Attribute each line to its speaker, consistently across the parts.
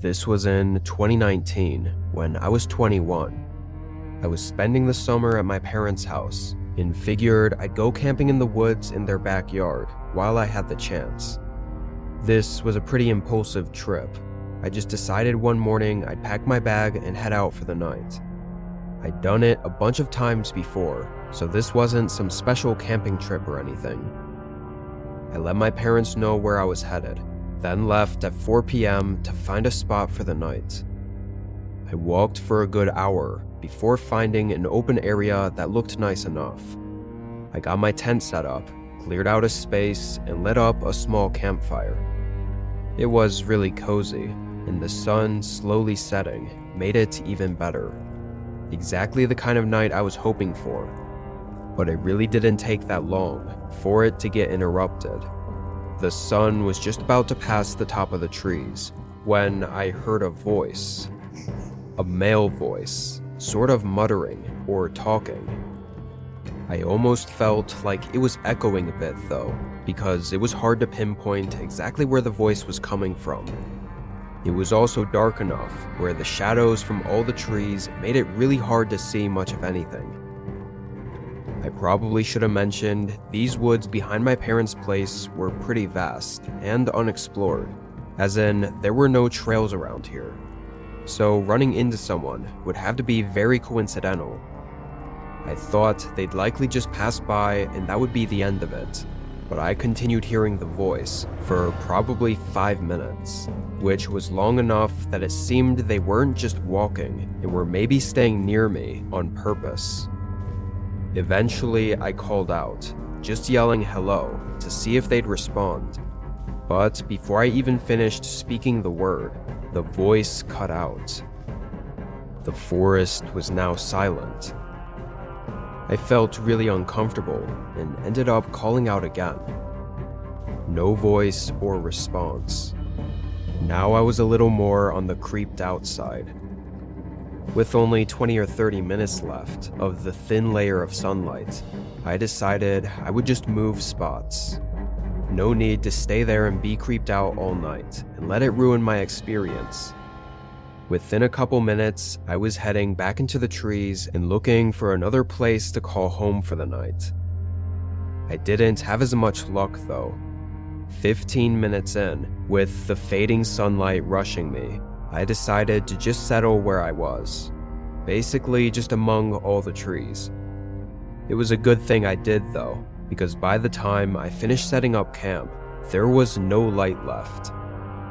Speaker 1: This was in 2019 when I was 21. I was spending the summer at my parents' house and figured I'd go camping in the woods in their backyard while I had the chance. This was a pretty impulsive trip. I just decided one morning I'd pack my bag and head out for the night. I'd done it a bunch of times before, so this wasn't some special camping trip or anything. I let my parents know where I was headed, then left at 4 p.m. to find a spot for the night. I walked for a good hour before finding an open area that looked nice enough. I got my tent set up, cleared out a space, and lit up a small campfire. It was really cozy, and the sun slowly setting made it even better. Exactly the kind of night I was hoping for. But it really didn't take that long for it to get interrupted. The sun was just about to pass the top of the trees when I heard a voice. A male voice, sort of muttering or talking. I almost felt like it was echoing a bit though, because it was hard to pinpoint exactly where the voice was coming from. It was also dark enough where the shadows from all the trees made it really hard to see much of anything. I probably should have mentioned these woods behind my parents' place were pretty vast and unexplored, as in there were no trails around here. So running into someone would have to be very coincidental. I thought they'd likely just pass by and that would be the end of it, but I continued hearing the voice for probably 5 minutes, which was long enough that it seemed they weren't just walking and were maybe staying near me on purpose. Eventually, I called out, just yelling hello to see if they'd respond. But before I even finished speaking the word, the voice cut out. The forest was now silent. I felt really uncomfortable and ended up calling out again. No voice or response. Now I was a little more on the creeped out side. With only 20 or 30 minutes left of the thin layer of sunlight, I decided I would just move spots. No need to stay there and be creeped out all night and let it ruin my experience. Within a couple minutes, I was heading back into the trees and looking for another place to call home for the night. I didn't have as much luck though. 15 minutes in, with the fading sunlight rushing me, I decided to just settle where I was, basically just among all the trees. It was a good thing I did though, because by the time I finished setting up camp, there was no light left.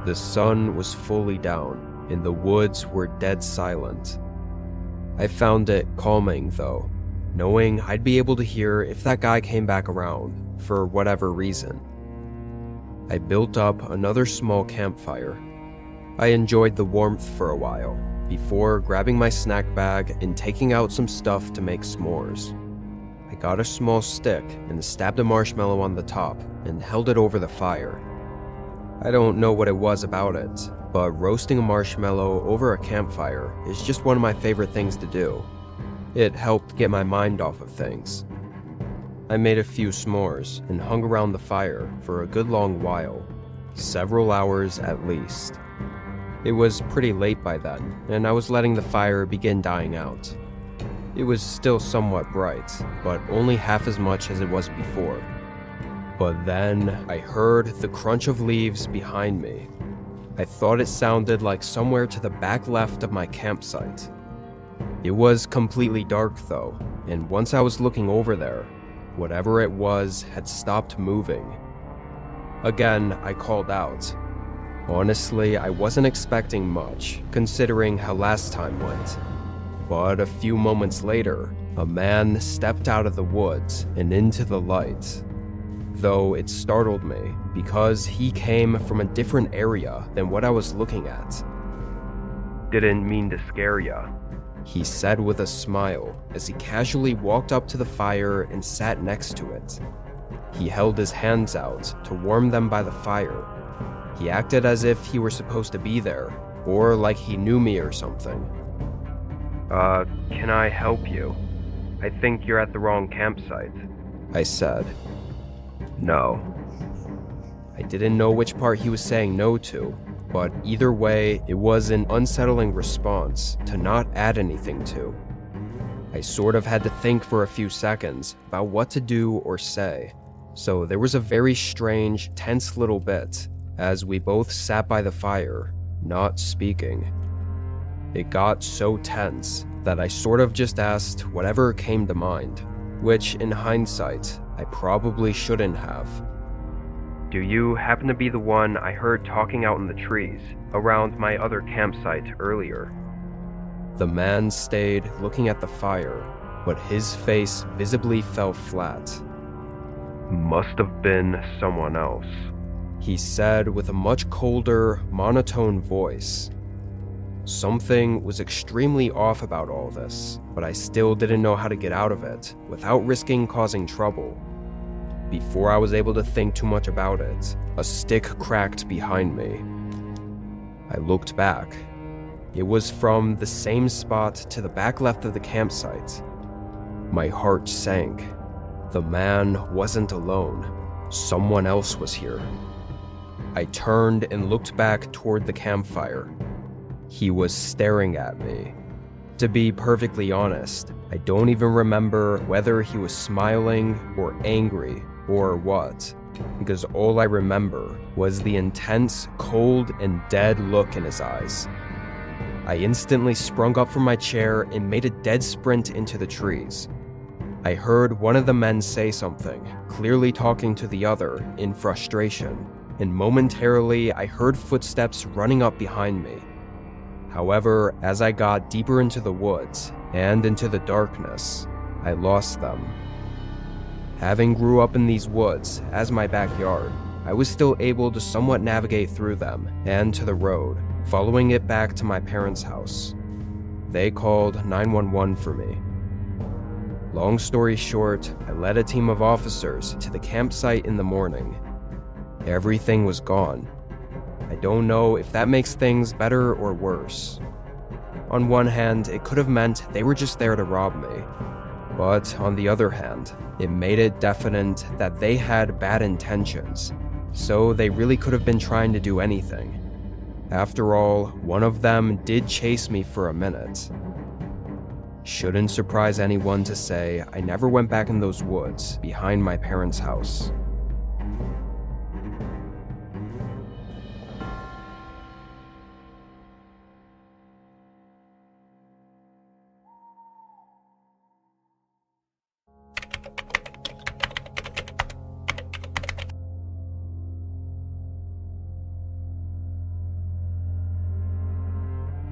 Speaker 1: The sun was fully down, and the woods were dead silent. I found it calming though, knowing I'd be able to hear if that guy came back around, for whatever reason. I built up another small campfire. I enjoyed the warmth for a while, before grabbing my snack bag and taking out some stuff to make s'mores. I got a small stick and stabbed a marshmallow on the top and held it over the fire. I don't know what it was about it, but roasting a marshmallow over a campfire is just one of my favorite things to do. It helped get my mind off of things. I made a few s'mores and hung around the fire for a good long while, several hours at least. It was pretty late by then, and I was letting the fire begin dying out. It was still somewhat bright, but only half as much as it was before. But then I heard the crunch of leaves behind me. I thought it sounded like somewhere to the back left of my campsite. It was completely dark though, and once I was looking over there, whatever it was had stopped moving. Again, I called out. Honestly, I wasn't expecting much, considering how last time went. But a few moments later, a man stepped out of the woods and into the light. Though it startled me, because he came from a different area than what I was looking at. "Didn't mean to scare ya," he said with a smile as he casually walked up to the fire and sat next to it. He held his hands out to warm them by the fire. He acted as if he were supposed to be there, or like he knew me or something. Can I help you? I think you're at the wrong campsite," I said. "No." I didn't know which part he was saying no to, but either way, it was an unsettling response to not add anything to. I sort of had to think for a few seconds about what to do or say, so there was a very strange, tense little bit as we both sat by the fire, not speaking. It got so tense that I sort of just asked whatever came to mind, which in hindsight, I probably shouldn't have. "Do you happen to be the one I heard talking out in the trees around my other campsite earlier?" The man stayed looking at the fire, but his face visibly fell flat. "Must have been someone else," he said with a much colder, monotone voice. Something was extremely off about all this, but I still didn't know how to get out of it without risking causing trouble. Before I was able to think too much about it, a stick cracked behind me. I looked back. It was from the same spot to the back left of the campsite. My heart sank. The man wasn't alone. Someone else was here. I turned and looked back toward the campfire. He was staring at me. To be perfectly honest, I don't even remember whether he was smiling or angry or what, because all I remember was the intense, cold, and dead look in his eyes. I instantly sprung up from my chair and made a dead sprint into the trees. I heard one of the men say something, clearly talking to the other in frustration, and momentarily I heard footsteps running up behind me. However, as I got deeper into the woods and into the darkness, I lost them. Having grew up in these woods as my backyard, I was still able to somewhat navigate through them and to the road, following it back to my parents' house. They called 911 for me. Long story short, I led a team of officers to the campsite in the morning. Everything was gone. I don't know if that makes things better or worse. On one hand, it could have meant they were just there to rob me. But on the other hand, it made it definite that they had bad intentions, so they really could have been trying to do anything. After all, one of them did chase me for a minute. Shouldn't surprise anyone to say I never went back in those woods behind my parents' house.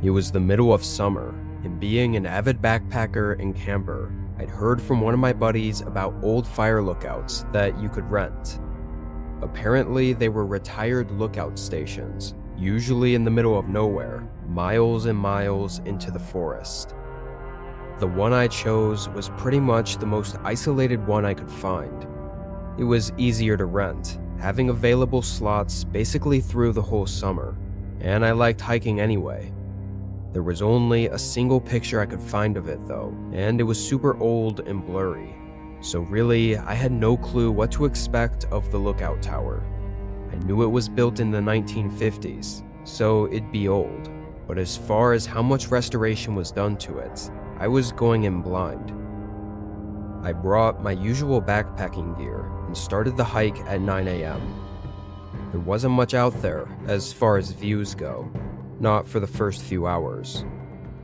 Speaker 1: It was the middle of summer, and being an avid backpacker and camper, I'd heard from one of my buddies about old fire lookouts that you could rent. Apparently, they were retired lookout stations, usually in the middle of nowhere, miles and miles into the forest. The one I chose was pretty much the most isolated one I could find. It was easier to rent, having available slots basically through the whole summer, and I liked hiking anyway. There was only a single picture I could find of it though, and it was super old and blurry, so really I had no clue what to expect of the lookout tower. I knew it was built in the 1950s, so it'd be old, but as far as how much restoration was done to it, I was going in blind. I brought my usual backpacking gear and started the hike at 9 a.m. There wasn't much out there as far as views go. Not for the first few hours.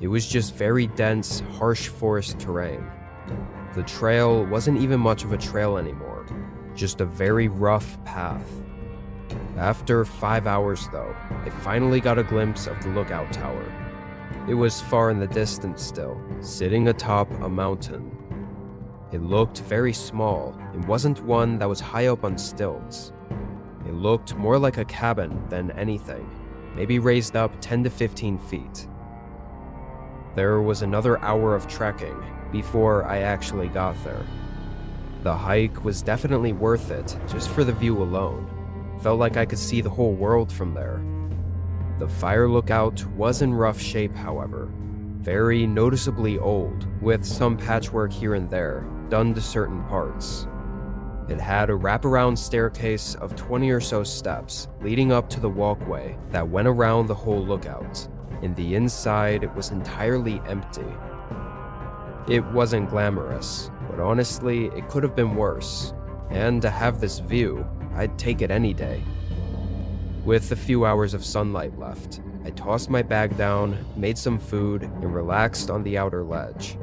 Speaker 1: It was just very dense, harsh forest terrain. The trail wasn't even much of a trail anymore, just a very rough path. After 5 hours though, I finally got a glimpse of the lookout tower. It was far in the distance still, sitting atop a mountain. It looked very small and wasn't one that was high up on stilts. It looked more like a cabin than anything. Maybe raised up 10 to 15 feet. There was another hour of trekking before I actually got there. The hike was definitely worth it just for the view alone. Felt like I could see the whole world from there. The fire lookout was in rough shape, however. Very noticeably old, with some patchwork here and there done to certain parts. It had a wraparound staircase of 20 or so steps leading up to the walkway that went around the whole lookout, and the inside was entirely empty. It wasn't glamorous, but honestly, it could have been worse, and to have this view, I'd take it any day. With a few hours of sunlight left, I tossed my bag down, made some food, and relaxed on the outer ledge.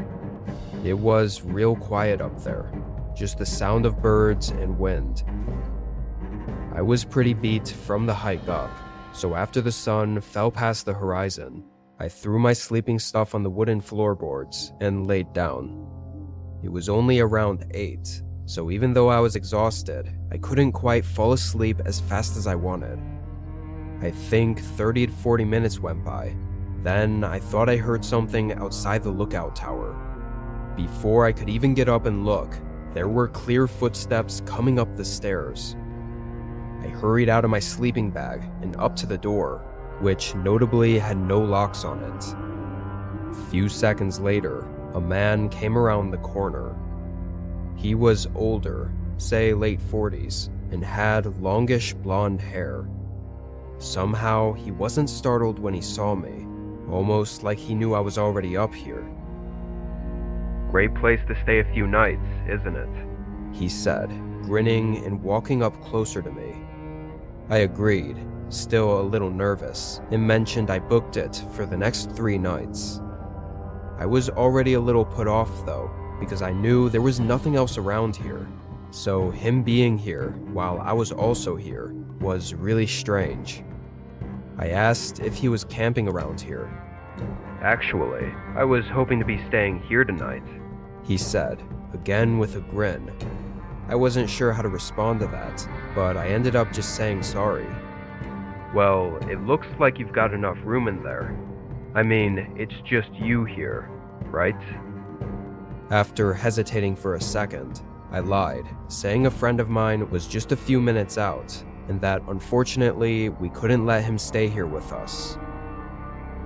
Speaker 1: It was real quiet up there, just the sound of birds and wind. I was pretty beat from the hike up, so after the sun fell past the horizon, I threw my sleeping stuff on the wooden floorboards and laid down. It was only around 8, so even though I was exhausted, I couldn't quite fall asleep as fast as I wanted. I think 30 to 40 minutes went by. Then I thought I heard something outside the lookout tower. Before I could even get up and look, there were clear footsteps coming up the stairs. I hurried out of my sleeping bag and up to the door, which notably had no locks on it. A few seconds later, a man came around the corner. He was older, say late 40s, and had longish blonde hair. Somehow, he wasn't startled when he saw me, almost like he knew I was already up here. "Great place to stay a few nights, isn't it?" he said, grinning and walking up closer to me. I agreed, still a little nervous, and mentioned I booked it for the next 3 nights. I was already a little put off though, because I knew there was nothing else around here, so him being here while I was also here was really strange. I asked if he was camping around here. "Actually, I was hoping to be staying here tonight," he said, again with a grin. I wasn't sure how to respond to that, but I ended up just saying sorry. "Well, it looks like you've got enough room in there. I mean, it's just you here, right?" After hesitating for a second, I lied, saying a friend of mine was just a few minutes out, and that unfortunately we couldn't let him stay here with us.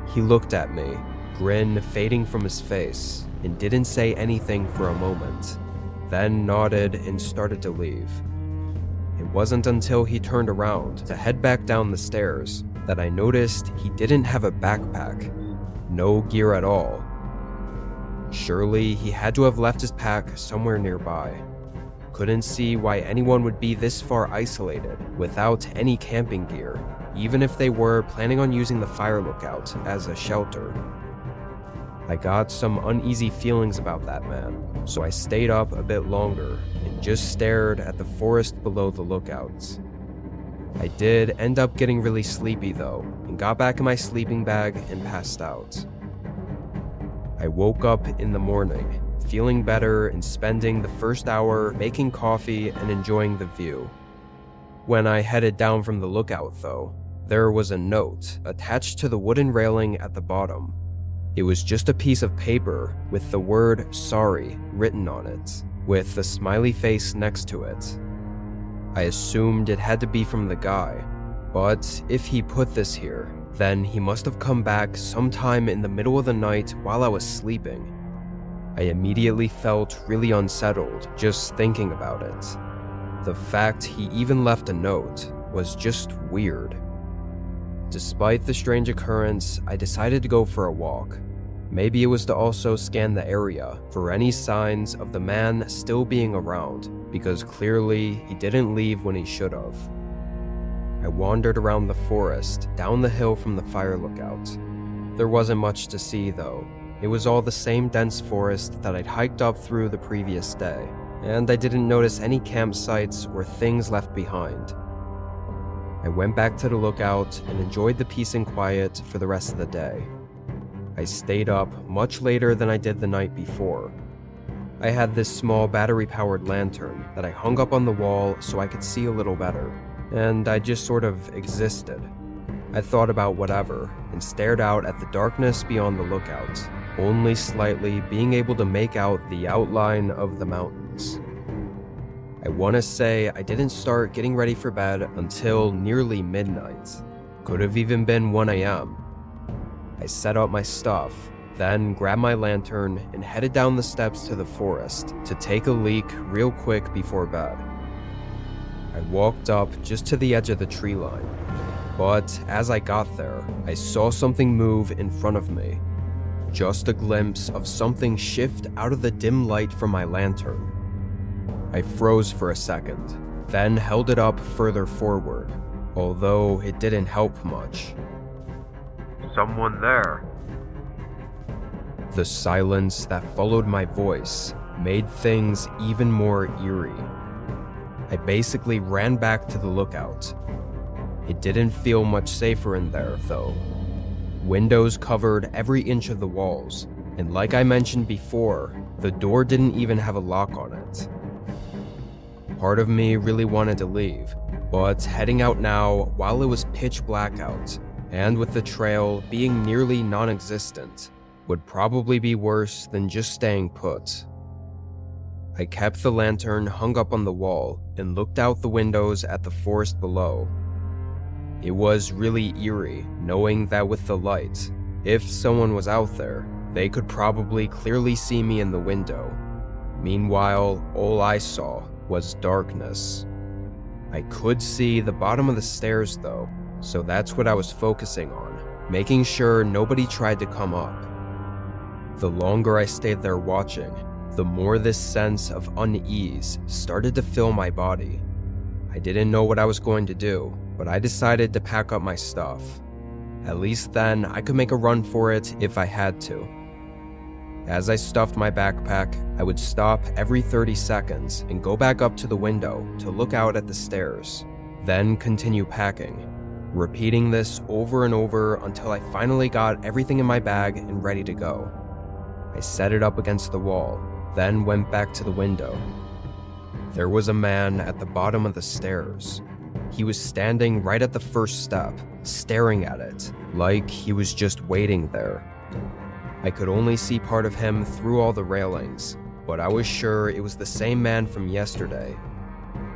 Speaker 1: He looked at me, grin fading from his face, and didn't say anything for a moment, then nodded and started to leave. It wasn't until he turned around to head back down the stairs that I noticed he didn't have a backpack, no gear at all. Surely he had to have left his pack somewhere nearby. Couldn't see why anyone would be this far isolated without any camping gear, even if they were planning on using the fire lookout as a shelter. I got some uneasy feelings about that man, so I stayed up a bit longer and just stared at the forest below the lookouts. I did end up getting really sleepy though, and got back in my sleeping bag and passed out. I woke up in the morning, feeling better and spending the first hour making coffee and enjoying the view. When I headed down from the lookout though, there was a note attached to the wooden railing at the bottom. It was just a piece of paper with the word "sorry" written on it, with a smiley face next to it. I assumed it had to be from the guy, but if he put this here, then he must have come back sometime in the middle of the night while I was sleeping. I immediately felt really unsettled just thinking about it. The fact he even left a note was just weird. Despite the strange occurrence, I decided to go for a walk. Maybe it was to also scan the area for any signs of the man still being around, because clearly he didn't leave when he should have. I wandered around the forest, down the hill from the fire lookout. There wasn't much to see though. It was all the same dense forest that I'd hiked up through the previous day, and I didn't notice any campsites or things left behind. I went back to the lookout and enjoyed the peace and quiet for the rest of the day. I stayed up much later than I did the night before. I had this small battery-powered lantern that I hung up on the wall so I could see a little better, and I just sort of existed. I thought about whatever and stared out at the darkness beyond the lookout, only slightly being able to make out the outline of the mountains. I want to say I didn't start getting ready for bed until nearly midnight. Could have even been 1 a.m. I set up my stuff, then grabbed my lantern and headed down the steps to the forest to take a leak real quick before bed. I walked up just to the edge of the tree line, but as I got there, I saw something move in front of me. Just a glimpse of something shift out of the dim light from my lantern. I froze for a second, then held it up further forward, although it didn't help much. "Someone there." The silence that followed my voice made things even more eerie. I basically ran back to the lookout. It didn't feel much safer in there, though. Windows covered every inch of the walls, and like I mentioned before, the door didn't even have a lock on it. Part of me really wanted to leave, but heading out now while it was pitch black out, and with the trail being nearly non-existent, would probably be worse than just staying put. I kept the lantern hung up on the wall and looked out the windows at the forest below. It was really eerie knowing that with the light, if someone was out there, they could probably clearly see me in the window. Meanwhile, all I saw was darkness. I could see the bottom of the stairs though, so that's what I was focusing on, making sure nobody tried to come up. The longer I stayed there watching, the more this sense of unease started to fill my body. I didn't know what I was going to do, but I decided to pack up my stuff. At least then I could make a run for it if I had to. As I stuffed my backpack, I would stop every 30 seconds and go back up to the window to look out at the stairs, then continue packing, repeating this over and over until I finally got everything in my bag and ready to go. I set it up against the wall, then went back to the window. There was a man at the bottom of the stairs. He was standing right at the first step, staring at it, like he was just waiting there. I could only see part of him through all the railings, but I was sure it was the same man from yesterday.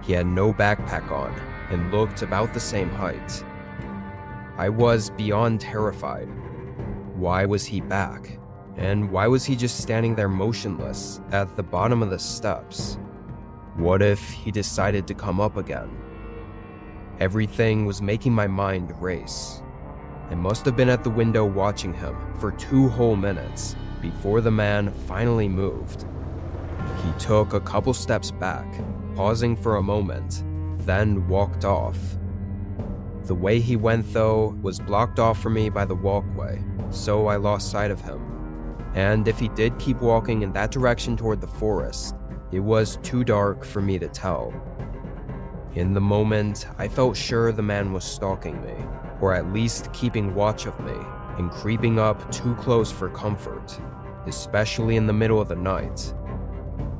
Speaker 1: He had no backpack on and looked about the same height. I was beyond terrified. Why was he back? And why was he just standing there motionless at the bottom of the steps? What if he decided to come up again? Everything was making my mind race. I must have been at the window watching him for 2 whole minutes before the man finally moved. He took a couple steps back, pausing for a moment, then walked off. The way he went, though, was blocked off for me by the walkway, so I lost sight of him. And if he did keep walking in that direction toward the forest, it was too dark for me to tell. In the moment, I felt sure the man was stalking me, or at least keeping watch of me, and creeping up too close for comfort, especially in the middle of the night.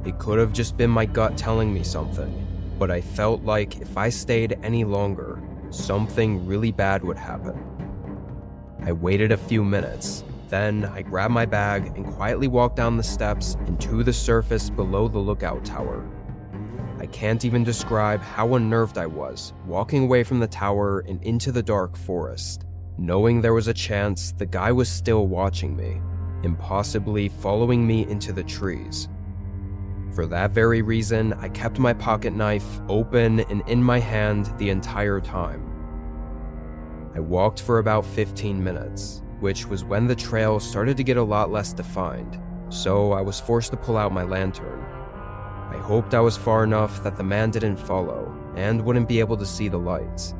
Speaker 1: It could have just been my gut telling me something, but I felt like if I stayed any longer, something really bad would happen. I waited a few minutes, then I grabbed my bag and quietly walked down the steps and to the surface below the lookout tower. I can't even describe how unnerved I was walking away from the tower and into the dark forest, knowing there was a chance the guy was still watching me, and possibly following me into the trees. For that very reason, I kept my pocket knife open and in my hand the entire time. I walked for about 15 minutes, which was when the trail started to get a lot less defined, so I was forced to pull out my lantern. I hoped I was far enough that the man didn't follow and wouldn't be able to see the lights.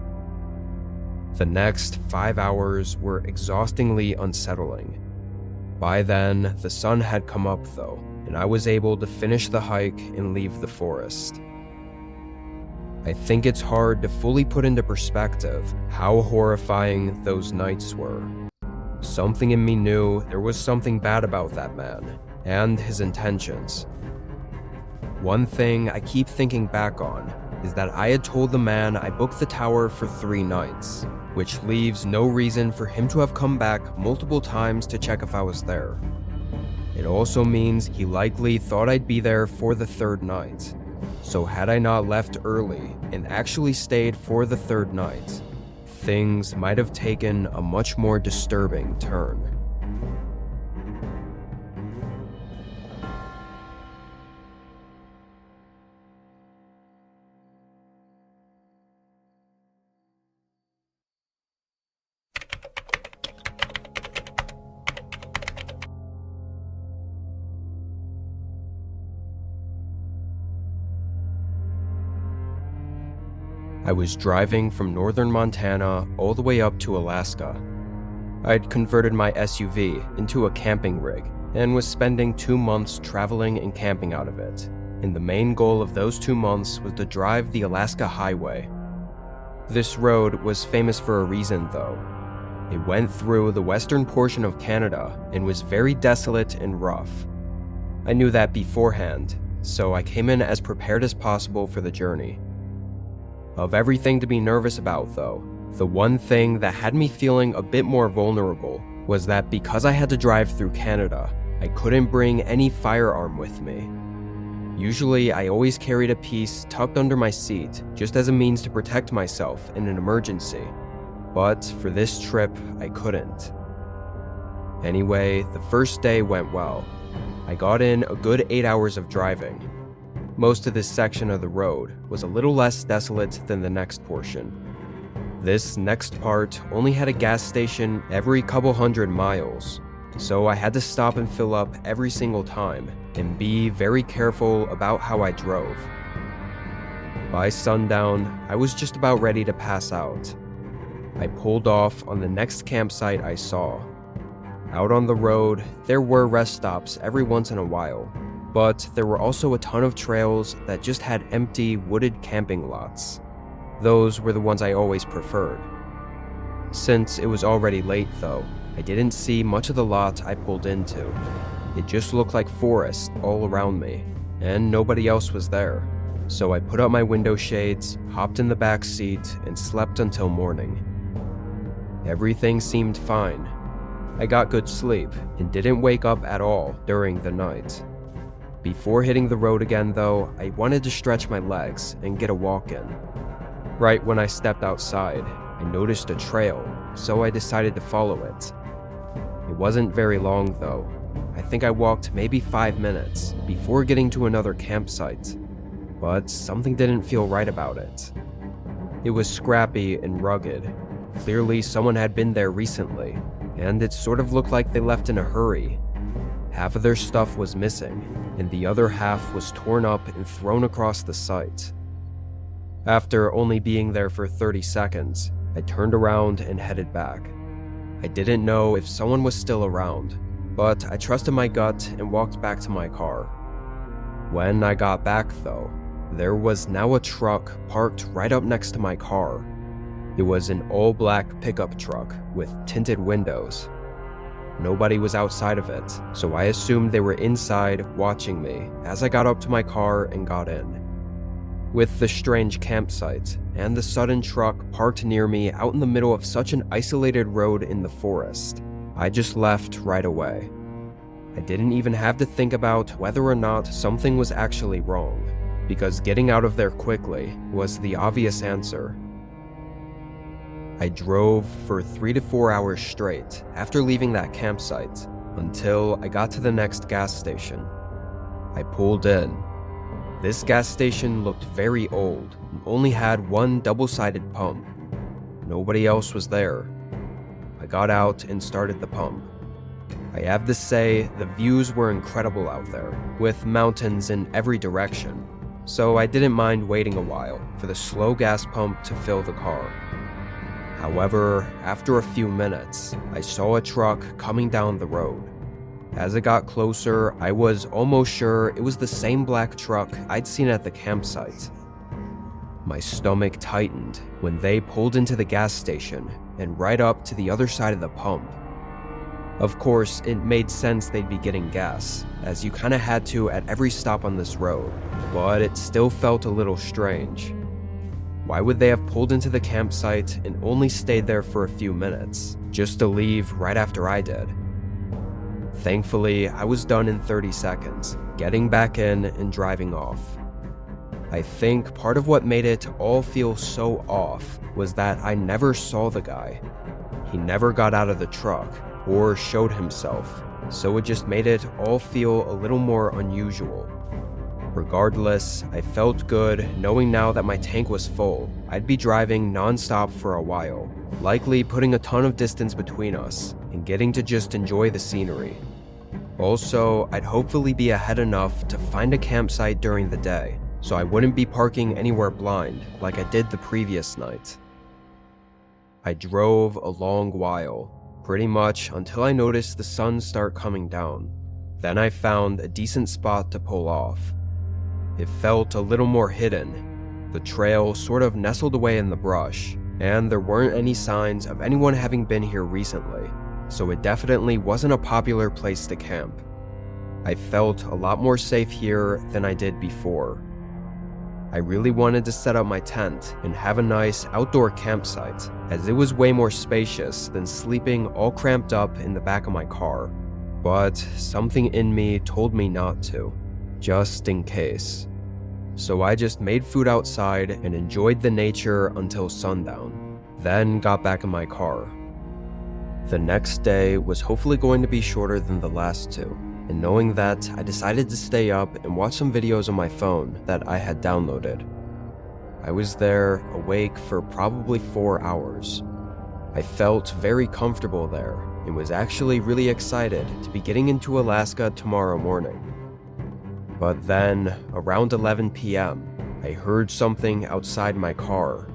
Speaker 1: The next 5 hours were exhaustingly unsettling. By then, the sun had come up though, and I was able to finish the hike and leave the forest. I think it's hard to fully put into perspective how horrifying those nights were. Something in me knew there was something bad about that man and his intentions. One thing I keep thinking back on is that I had told the man I booked the tower for 3 nights, which leaves no reason for him to have come back multiple times to check if I was there. It also means he likely thought I'd be there for the 3rd night. So had I not left early and actually stayed for the 3rd night, things might have taken a much more disturbing turn. I was driving from northern Montana all the way up to Alaska. I'd converted my SUV into a camping rig and was spending 2 months traveling and camping out of it. And the main goal of those 2 months was to drive the Alaska Highway. This road was famous for a reason, though. It went through the western portion of Canada and was very desolate and rough. I knew that beforehand, so I came in as prepared as possible for the journey. Of everything to be nervous about, though, the one thing that had me feeling a bit more vulnerable was that because I had to drive through Canada, I couldn't bring any firearm with me. Usually, I always carried a piece tucked under my seat just as a means to protect myself in an emergency. But for this trip, I couldn't. Anyway, the first day went well. I got in a good 8 hours of driving. Most of this section of the road was a little less desolate than the next portion. This next part only had a gas station every couple hundred miles, so I had to stop and fill up every single time and be very careful about how I drove. By sundown, I was just about ready to pass out. I pulled off on the next campsite I saw. Out on the road, there were rest stops every once in a while, but there were also a ton of trails that just had empty, wooded camping lots. Those were the ones I always preferred. Since it was already late, though, I didn't see much of the lot I pulled into. It just looked like forest all around me, and nobody else was there. So I put up my window shades, hopped in the back seat, and slept until morning. Everything seemed fine. I got good sleep and didn't wake up at all during the night. Before hitting the road again, though, I wanted to stretch my legs and get a walk in. Right when I stepped outside, I noticed a trail, so I decided to follow it. It wasn't very long, though. I think I walked maybe 5 minutes before getting to another campsite, but something didn't feel right about it. It was scrappy and rugged. Clearly someone had been there recently, and it sort of looked like they left in a hurry. Half of their stuff was missing, and the other half was torn up and thrown across the site. After only being there for 30 seconds, I turned around and headed back. I didn't know if someone was still around, but I trusted my gut and walked back to my car. When I got back, though, there was now a truck parked right up next to my car. It was an all-black pickup truck with tinted windows. Nobody was outside of it, so I assumed they were inside watching me as I got up to my car and got in. With the strange campsite and the sudden truck parked near me out in the middle of such an isolated road in the forest, I just left right away. I didn't even have to think about whether or not something was actually wrong, because getting out of there quickly was the obvious answer. I drove for 3 to 4 hours straight after leaving that campsite until I got to the next gas station. I pulled in. This gas station looked very old and only had one double-sided pump. Nobody else was there. I got out and started the pump. I have to say, the views were incredible out there, with mountains in every direction, so I didn't mind waiting a while for the slow gas pump to fill the car. However, after a few minutes, I saw a truck coming down the road. As it got closer, I was almost sure it was the same black truck I'd seen at the campsite. My stomach tightened when they pulled into the gas station and right up to the other side of the pump. Of course, it made sense they'd be getting gas, as you kinda had to at every stop on this road, but it still felt a little strange. Why would they have pulled into the campsite and only stayed there for a few minutes, just to leave right after I did? Thankfully, I was done in 30 seconds, getting back in and driving off. I think part of what made it all feel so off was that I never saw the guy. He never got out of the truck or showed himself, so it just made it all feel a little more unusual. Regardless, I felt good knowing now that my tank was full. I'd be driving non-stop for a while, likely putting a ton of distance between us and getting to just enjoy the scenery. Also, I'd hopefully be ahead enough to find a campsite during the day, so I wouldn't be parking anywhere blind like I did the previous night. I drove a long while, pretty much until I noticed the sun start coming down. Then I found a decent spot to pull off. It felt a little more hidden. The trail sort of nestled away in the brush, and there weren't any signs of anyone having been here recently, so it definitely wasn't a popular place to camp. I felt a lot more safe here than I did before. I really wanted to set up my tent and have a nice outdoor campsite, as it was way more spacious than sleeping all cramped up in the back of my car. But something in me told me not to, just in case. So I just made food outside and enjoyed the nature until sundown, then got back in my car. The next day was hopefully going to be shorter than the last two, and knowing that, I decided to stay up and watch some videos on my phone that I had downloaded. I was there, awake for probably 4 hours. I felt very comfortable there, and was actually really excited to be getting into Alaska tomorrow morning. But then, around 11 p.m., I heard something outside my car.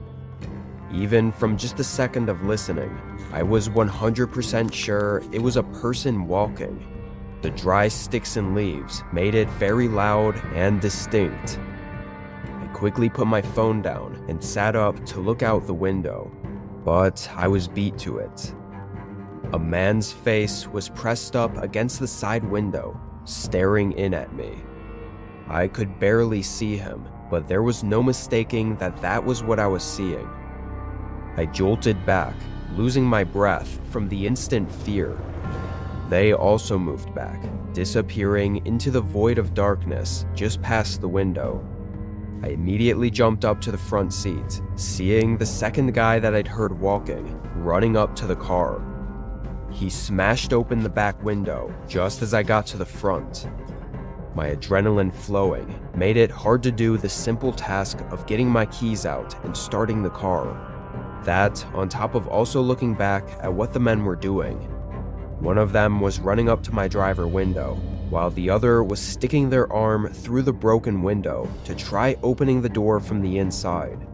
Speaker 1: Even from just a second of listening, I was 100% sure it was a person walking. The dry sticks and leaves made it very loud and distinct. I quickly put my phone down and sat up to look out the window, but I was beat to it. A man's face was pressed up against the side window, staring in at me. I could barely see him, but there was no mistaking that that was what I was seeing. I jolted back, losing my breath from the instant fear. They also moved back, disappearing into the void of darkness just past the window. I immediately jumped up to the front seat, seeing the second guy that I'd heard walking, running up to the car. He smashed open the back window just as I got to the front. My adrenaline flowing made it hard to do the simple task of getting my keys out and starting the car. That, on top of also looking back at what the men were doing. One of them was running up to my driver window, while the other was sticking their arm through the broken window to try opening the door from the inside.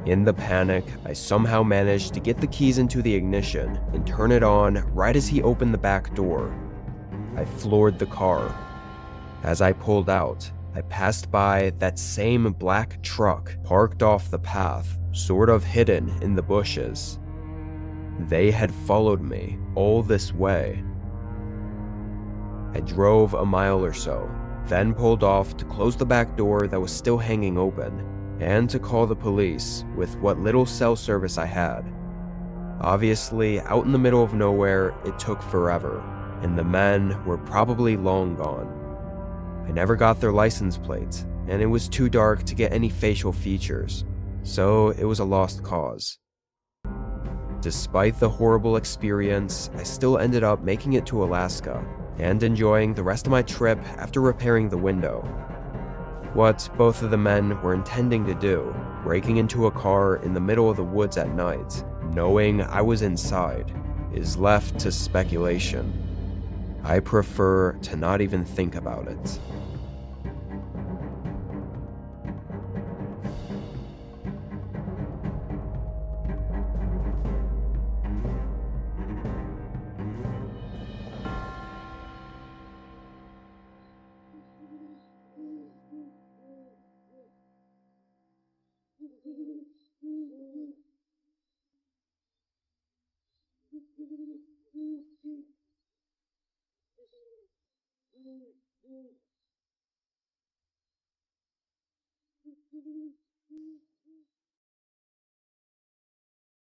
Speaker 1: In the panic, I somehow managed to get the keys into the ignition and turn it on right as he opened the back door. I floored the car. As I pulled out, I passed by that same black truck parked off the path, sort of hidden in the bushes. They had followed me all this way. I drove a mile or so, then pulled off to close the back door that was still hanging open, and to call the police with what little cell service I had. Obviously, out in the middle of nowhere, it took forever, and the men were probably long gone. I never got their license plates, and it was too dark to get any facial features, so it was a lost cause. Despite the horrible experience, I still ended up making it to Alaska and enjoying the rest of my trip after repairing the window. What both of the men were intending to do, breaking into a car in the middle of the woods at night, knowing I was inside, is left to speculation. I prefer to not even think about it.